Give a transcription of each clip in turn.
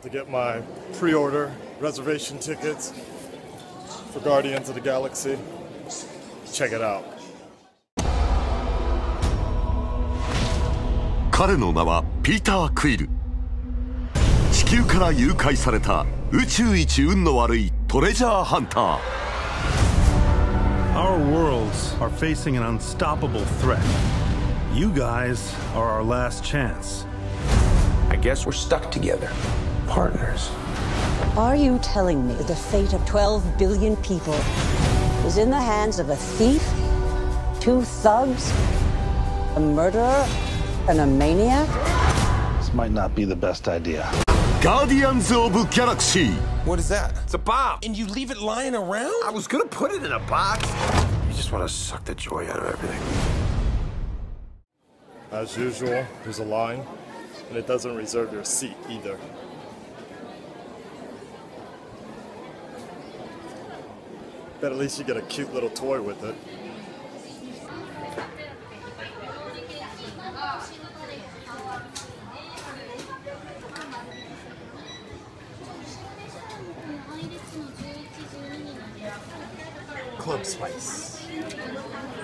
about to get my pre-order reservation tickets for Guardians of the Galaxy. Check it out. 彼の名はピーター・クイル。地球から誘拐された宇宙一運の悪いトレジャーハンター。Our worlds are facing an unstoppable threat. You guys are our last chance. I guess we're stuck together. Partners. Are you telling me the fate of 12 billion people is in the hands of a thief, 2 thugs, a murderer, and a maniac? This might not be the best idea. Guardians of the Galaxy. What is that? It's a bomb. And you leave it lying around? I was gonna put it in a box. You just want to suck the joy out of everything. As usual, there's a line, and it doesn't reserve your seat either. But at least you get a cute little toy with it. Club Spice.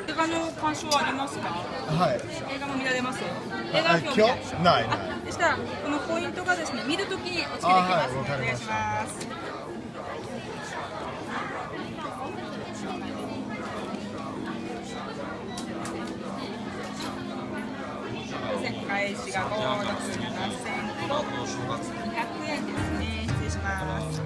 映画の鑑賞はありますか？はい。映画も見られます？映画は興味ないですか？ない。そしたらこのポイントがですね、見るときにお付けできますのでお願いします。開始が5、6、7千と200円ですね。失礼します。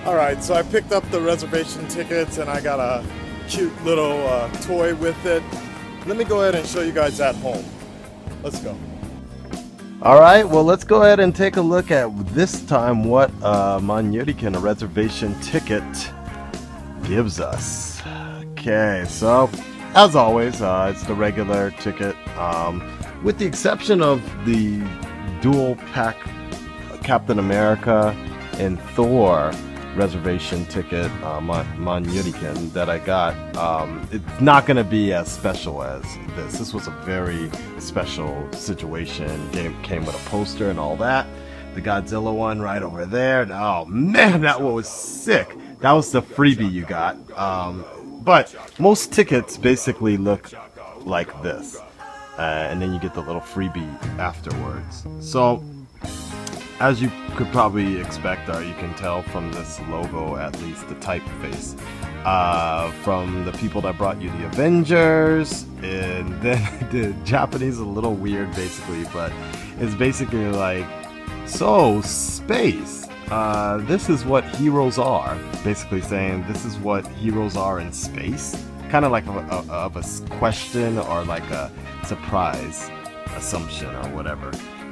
Alright, so I picked up the reservation tickets and I got a cute little toy with it. Let me go ahead and show you guys at home. Let's go. Alright, well let's go ahead and take a look at this time what Manyurikan, a reservation ticket, gives us. Okay, so as always, it's the regular ticket, with the exception of the dual pack Captain America and Thor reservation ticket, Manyurikan, that I got. It's not going to be as special as this. This was a very special situation. Came with a poster and all that. The Godzilla one right over there. Oh man, that one was sick. That was the freebie you got. But most tickets basically look like this. And then you get the little freebie afterwards. So as you could probably expect, or you can tell from this logo, at least the typeface, from the people that brought you the Avengers, and then the Japanese is a little weird basically, but it's basically like, so space, this is what heroes are, basically saying this is what heroes are in space, kind of like of a question or like a surprise assumption or whatever.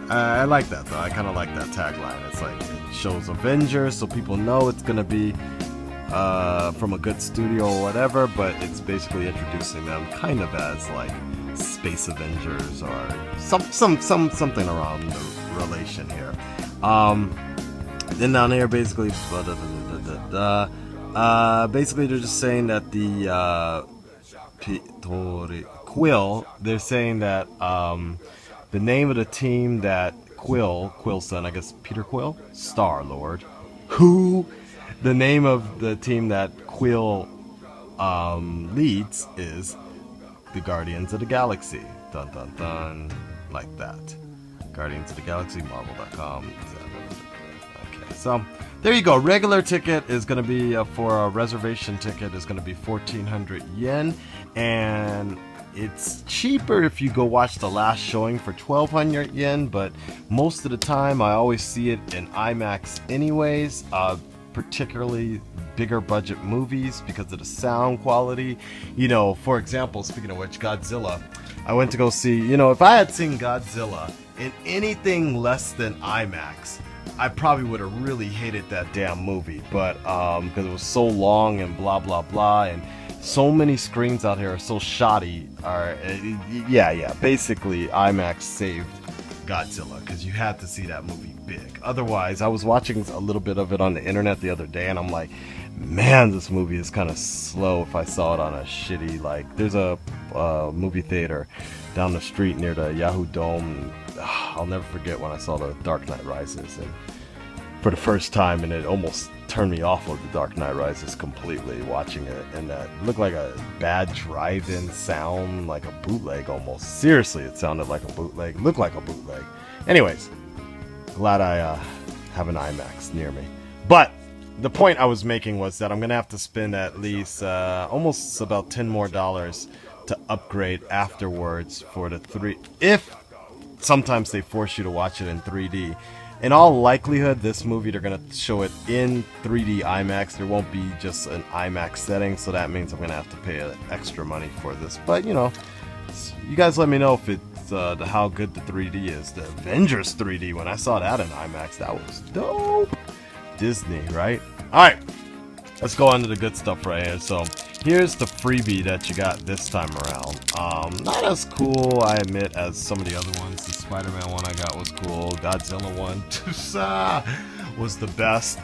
I like that though. I kind of like that tagline. It's like it shows Avengers, so people know it's gonna be from a good studio or whatever. But it's basically introducing them kind of as like Space Avengers or something around the relation here. Then down here, basically, basically they're just saying that the Quill. They're saying that the name of the team that Quill's son, I guess Peter Quill? Star-Lord. Who? The name of the team that Quill leads is the Guardians of the Galaxy. Dun dun dun. Like that. Guardians of the Galaxy, Marvel.com. Okay, so there you go. Regular ticket is going to be, for a reservation ticket, is going to be 1,400 yen. And it's cheaper if you go watch the last showing for 1,200 yen, but most of the time I always see it in IMAX anyways. particularly bigger budget movies because of the sound quality. You know, for example, speaking of which, Godzilla, I went to go see, you know, if I had seen Godzilla in anything less than IMAX, I probably would have really hated that damn movie, but because it was so long and blah blah blah, and so many screens out here are so shoddy. Basically IMAX saved Godzilla because you had to see that movie big. Otherwise, I was watching a little bit of it on the internet the other day, and I'm like, man, this movie is kind of slow. If I saw it on a shitty, like, there's a movie theater down the street near the Yahoo Dome. I'll never forget when I saw The Dark Knight Rises, and for the first time, and it almost turned me off of The Dark Knight Rises completely watching it, and that looked like a bad drive-in sound, like a bootleg almost. Seriously, it sounded like a bootleg, looked like a bootleg. Anyways, glad I have an IMAX near me. But the point I was making was that I'm gonna have to spend at least almost about $10 more to upgrade afterwards for the 3. If sometimes they force you to watch it in 3D. In all likelihood, this movie, they're going to show it in 3D IMAX. There won't be just an IMAX setting, so that means I'm going to have to pay extra money for this. But, you know, you guys let me know if it's how good the 3D is. The Avengers 3D, when I saw that in IMAX, that was dope. Disney, right? Alright, let's go on to the good stuff right here. So, here's the freebie that you got this time around. Not as cool, I admit, as some of the other ones. The Spider-Man one I got was cool. Godzilla one was the best.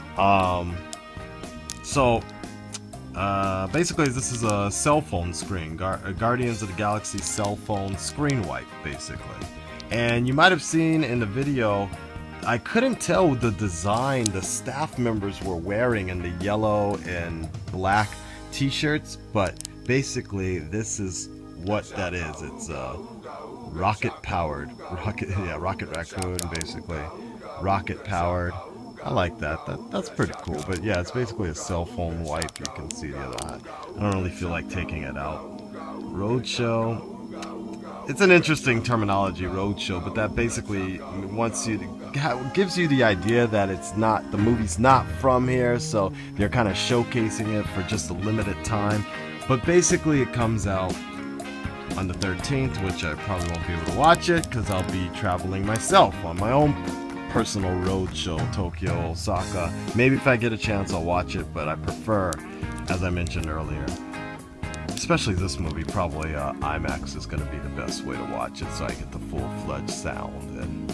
Basically, this is a cell phone screen. Guardians of the Galaxy cell phone screen wipe, basically. And you might have seen in the video, I couldn't tell the design the staff members were wearing in the yellow and black t-shirts, but basically this is what that is. It's rocket raccoon, basically rocket powered. I like that. That's pretty cool. But yeah, it's basically a cell phone wipe. You can see the other eye. I don't really feel like taking it out. Roadshow. It's an interesting terminology, roadshow, but that basically gives you the idea that it's not, the movie's not from here, so they're kind of showcasing it for just a limited time. But basically it comes out on the 13th, which I probably won't be able to watch it because I'll be traveling myself on my own personal roadshow, Tokyo, Osaka. Maybe if I get a chance I'll watch it, but I prefer, as I mentioned earlier, especially this movie, probably IMAX is going to be the best way to watch it, so I get the full-fledged sound. And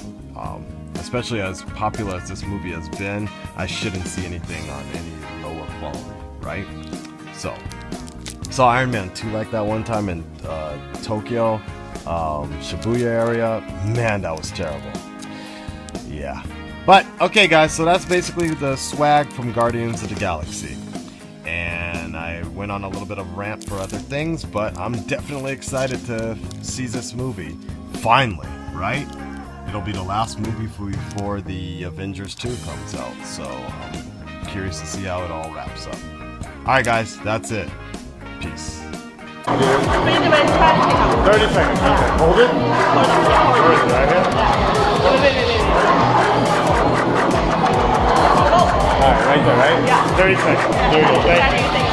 especially as popular as this movie has been, I shouldn't see anything on any lower quality, right? So saw Iron Man 2 like that one time in Tokyo, Shibuya area. Man, that was terrible. Yeah. But okay, guys, so that's basically the swag from Guardians of the Galaxy. And I went on a little bit of rant for other things, but I'm definitely excited to see this movie. Finally, right? It'll be the last movie before the Avengers 2 comes out, so I'm curious to see how it all wraps up. Alright guys, that's it. Peace. 30 seconds. Okay. Hold it. Where is it? Right here? Alright, right there, right? Yeah. 30 seconds. There you go. Thank you.